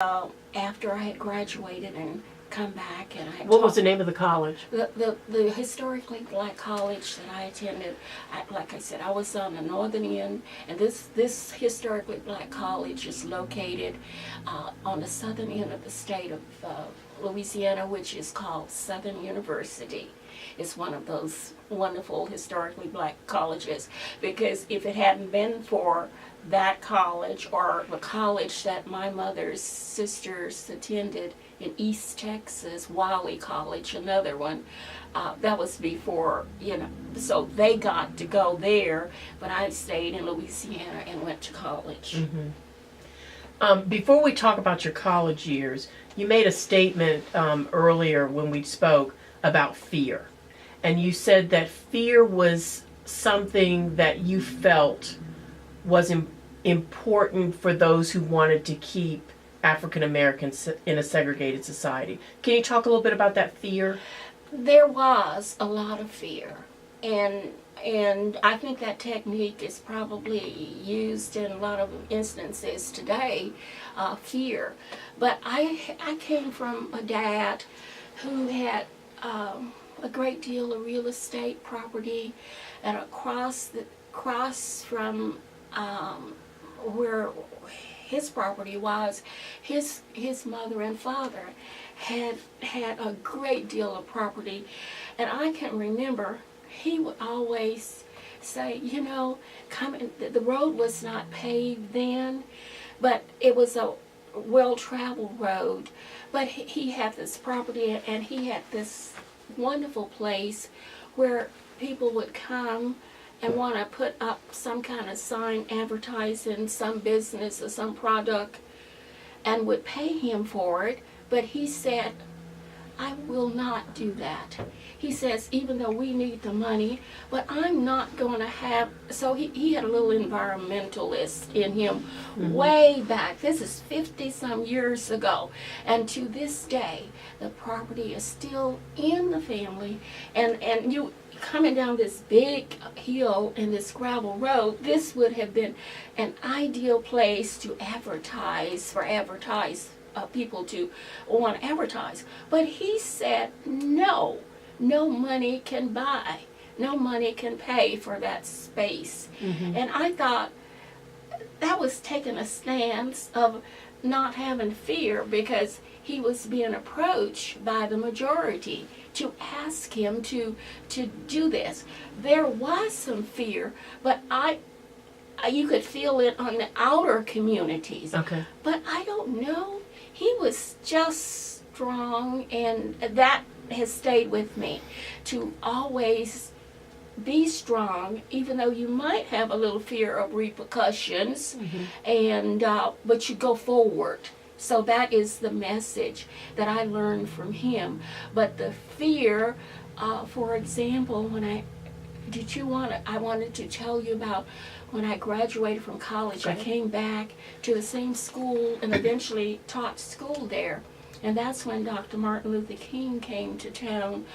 After I had graduated and come back, and I What was the name of the college? the historically black college that I attended. Like I said, I was on the northern end, and this historically black college is located on the southern end of the state of Louisiana, which is called Southern University. It's one of those wonderful historically black colleges, because if it hadn't been for that college, or the college that my mother's sisters attended in East Texas, Wiley College, another one, that was before, so they got to go there, but I stayed in Louisiana and went to college. Mm-hmm. Before we talk about your college years, you made a statement earlier when we spoke about fear. And you said that fear was something that you felt was important for those who wanted to keep African Americans in a segregated society. Can you talk a little bit about that fear? There was a lot of fear, and I think that technique is probably used in a lot of instances today, fear. But I came from a dad who had a great deal of real estate property, and across from where his property was, his mother and father had a great deal of property. And I can remember he would always say, the road was not paved then, but it was a well-traveled road. But he had this property, and he had this wonderful place where people would come and want to put up some kind of sign advertising some business or some product, and would pay him for it. But he said, I will not do that. He says, even though we need the money, but I'm not going to have, so he had a little environmentalist in him. Mm-hmm. Way back. This is 50 some years ago. And to this day, the property is still in the family, and you coming down this big hill and this gravel road, this would have been an ideal place to advertise, people to want to advertise. But he said, no money can buy, no money can pay for that space. Mm-hmm. And I thought that was taking a stance of not having fear, because he was being approached by the majority to ask him to do this. There was some fear, but you could feel it on the outer communities. Okay. But I don't know. He was just strong, and that has stayed with me, to always be strong, even though you might have a little fear of repercussions. Mm-hmm. And but you go forward. So that is the message that I learned from him. But the fear, for example, I wanted to tell you about when I graduated from college. Okay. I came back to the same school and eventually taught school there. And that's when Dr. Martin Luther King came to town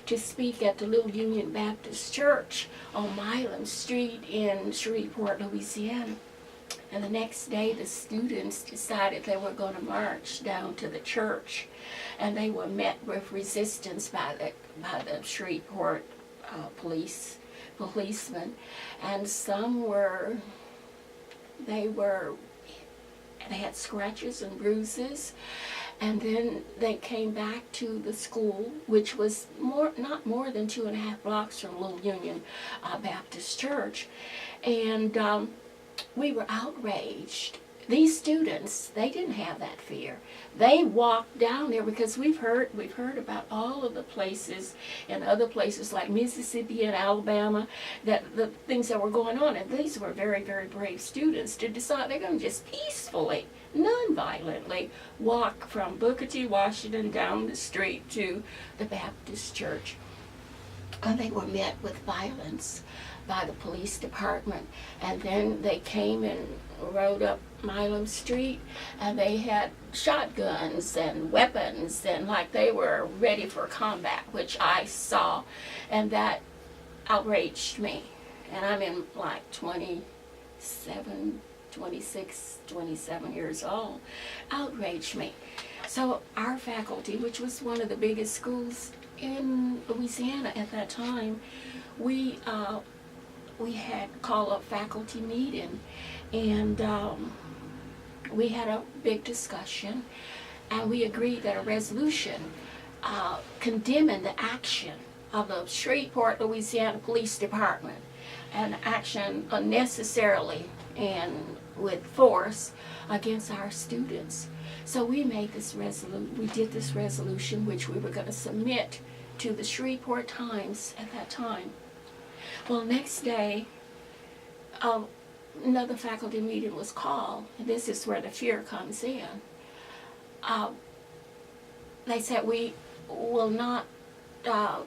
to speak at the Little Union Baptist Church on Milam Street in Shreveport, Louisiana. And the next day, the students decided they were going to march down to the church, and they were met with resistance by the Shreveport policemen, and some they had scratches and bruises. And then they came back to the school, which was not more than 2.5 blocks from Little Union Baptist Church, and we were outraged. These students, they didn't have that fear. They walked down there, because we've heard about all of the places and other places like Mississippi and Alabama, that the things that were going on, and these were very, very brave students to decide they're going to just peacefully, non-violently walk from Booker T. Washington down the street to the Baptist Church. And they were met with violence by the police department, and then they came and rode up Milam Street, and they had shotguns and weapons, and like they were ready for combat, which I saw, and that outraged me. And I'm in like 27, 26, 27 years old, outraged me. So our faculty, which was one of the biggest schools in Louisiana at that time, we had called a faculty meeting, and we had a big discussion, and we agreed that a resolution condemning the action of the Shreveport, Louisiana Police Department, and action unnecessarily and with force against our students. So we made this we did this resolution, which we were going to submit to the Shreveport Times at that time. Well, next day, another faculty meeting was called, and this is where the fear comes in. They said, we will not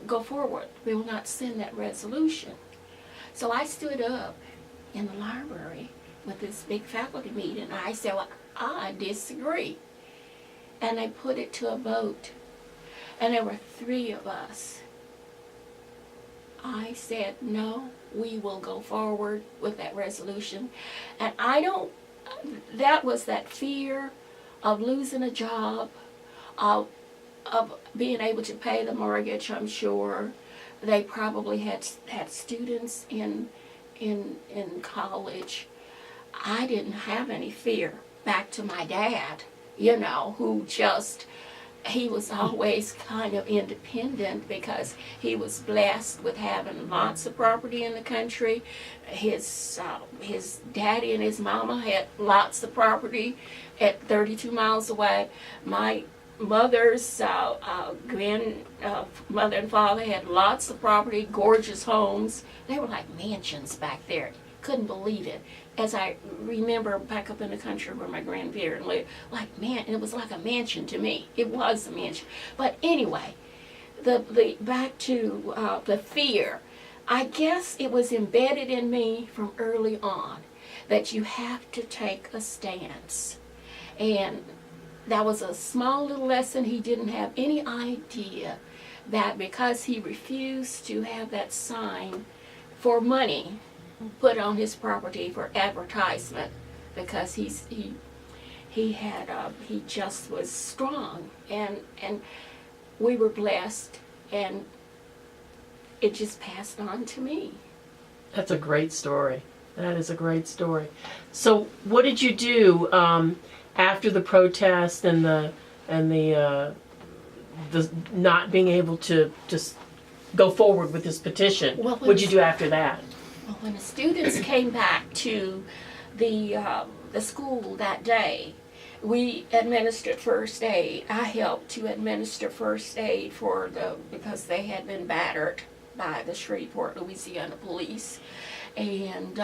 go forward. We will not send that resolution. So I stood up in the library with this big faculty meeting, and I said, well, I disagree. And they put it to a vote, and there were 3 of us. I said, no, we will go forward with that resolution. And that was that fear of losing a job, of being able to pay the mortgage, I'm sure. They probably had students in college. I didn't have any fear. Back to my dad, who he was always kind of independent because he was blessed with having lots of property in the country. His daddy and his mama had lots of property at 32 miles away. My mother's grandmother and father had lots of property, gorgeous homes. They were like mansions back there. Couldn't believe it. As I remember back up in the country where my grandparents lived, it was like a mansion to me. It was a mansion. But anyway, back to the fear. I guess it was embedded in me from early on that you have to take a stance. And that was a small little lesson. He didn't have any idea that because he refused to have that sign for money put on his property for advertisement, because he just was strong, and we were blessed, and it just passed on to me. That's a great story. That is a great story. So what did you do after the protest and the not being able to just go forward with this petition? What did you do after that? Well, when the students came back to the school that day, we administered first aid. I helped to administer first aid because they had been battered by the Shreveport, Louisiana police. And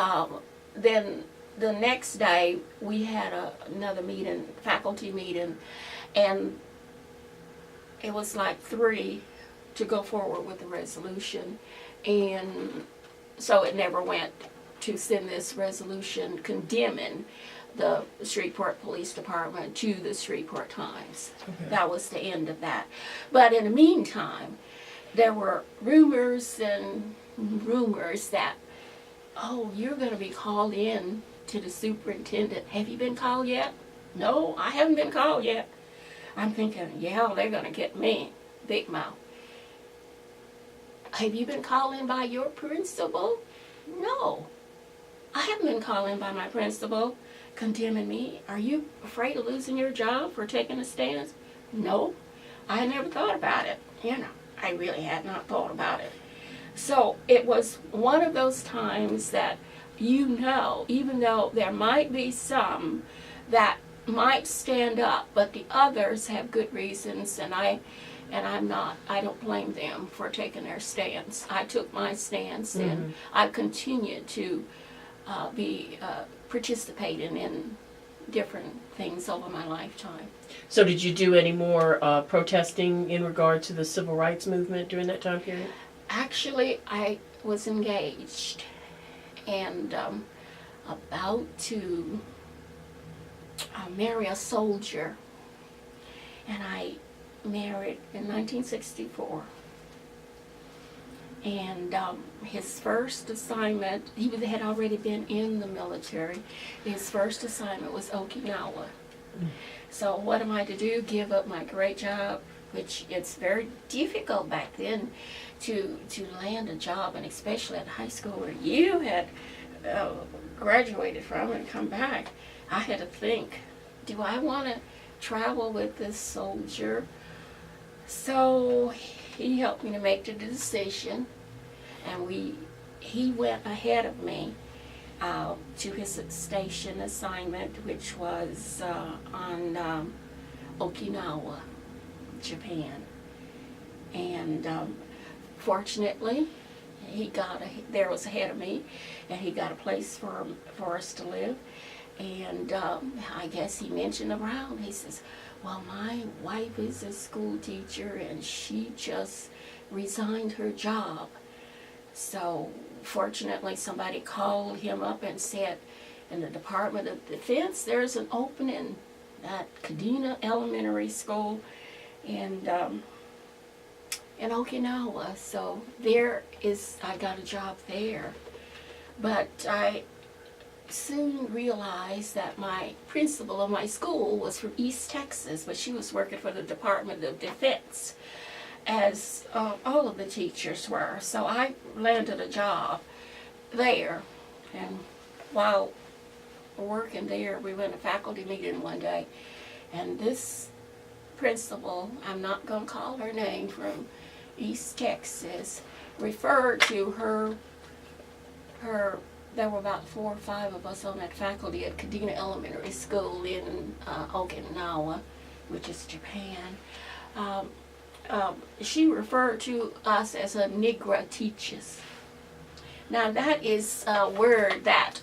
then the next day we had another meeting, faculty meeting, and it was like 3 to go forward with the resolution. And so it never went to send this resolution condemning the Shreveport Police Department to the Shreveport Times. Okay. That was the end of that. But in the meantime, there were rumors that, oh, you're going to be called in to the superintendent. Have you been called yet? No, I haven't been called yet. I'm thinking, yeah, they're going to get me. Big mouth. Have you been called in by your principal? No, I haven't been called in by my principal condemning me. Are you afraid of losing your job for taking a stance? No, I never thought about it. I really had not thought about it. So it was one of those times that even though there might be some that might stand up, but the others have good reasons, and I don't blame them for taking their stance. I took my stance, and I continued to be participating in different things over my lifetime. So did you do any more protesting in regard to the civil rights movement during that time period? Actually, I was engaged and about to marry a soldier, and I married in 1964. And his first assignment, he had already been in the military. His first assignment was Okinawa. So what am I to do? Give up my great job, which it's very difficult back then to land a job, and especially at high school where you had graduated from and come back. I had to think, do I want to travel with this soldier? So he helped me to make the decision, and he went ahead of me to his station assignment, which was on Okinawa, Japan. And fortunately, there was ahead of me, and he got a place for us to live. And I guess he mentioned around, he says, well, my wife is a school teacher and she just resigned her job. So fortunately somebody called him up and said, in the Department of Defense, there's an opening at Kadena Elementary School in Okinawa. So I got a job there. But I soon realized that my principal of my school was from East Texas, but she was working for the Department of Defense, as all of the teachers were. So I landed a job there, and while working there, we went to faculty meeting one day, and this principal, I'm not going to call her name, from East Texas, referred to her there were about 4 or 5 of us on that faculty at Kadena Elementary School in Okinawa, which is Japan. She referred to us as a Negra teachers. Now that is a word that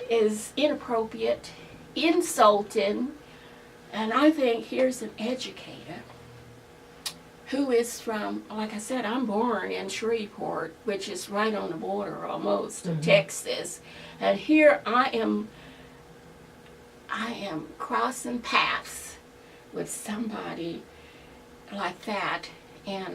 is inappropriate, insulting, and I think here's an educator who is from, like I said, I'm born in Shreveport, which is right on the border almost of Texas, and here I am crossing paths with somebody like that, and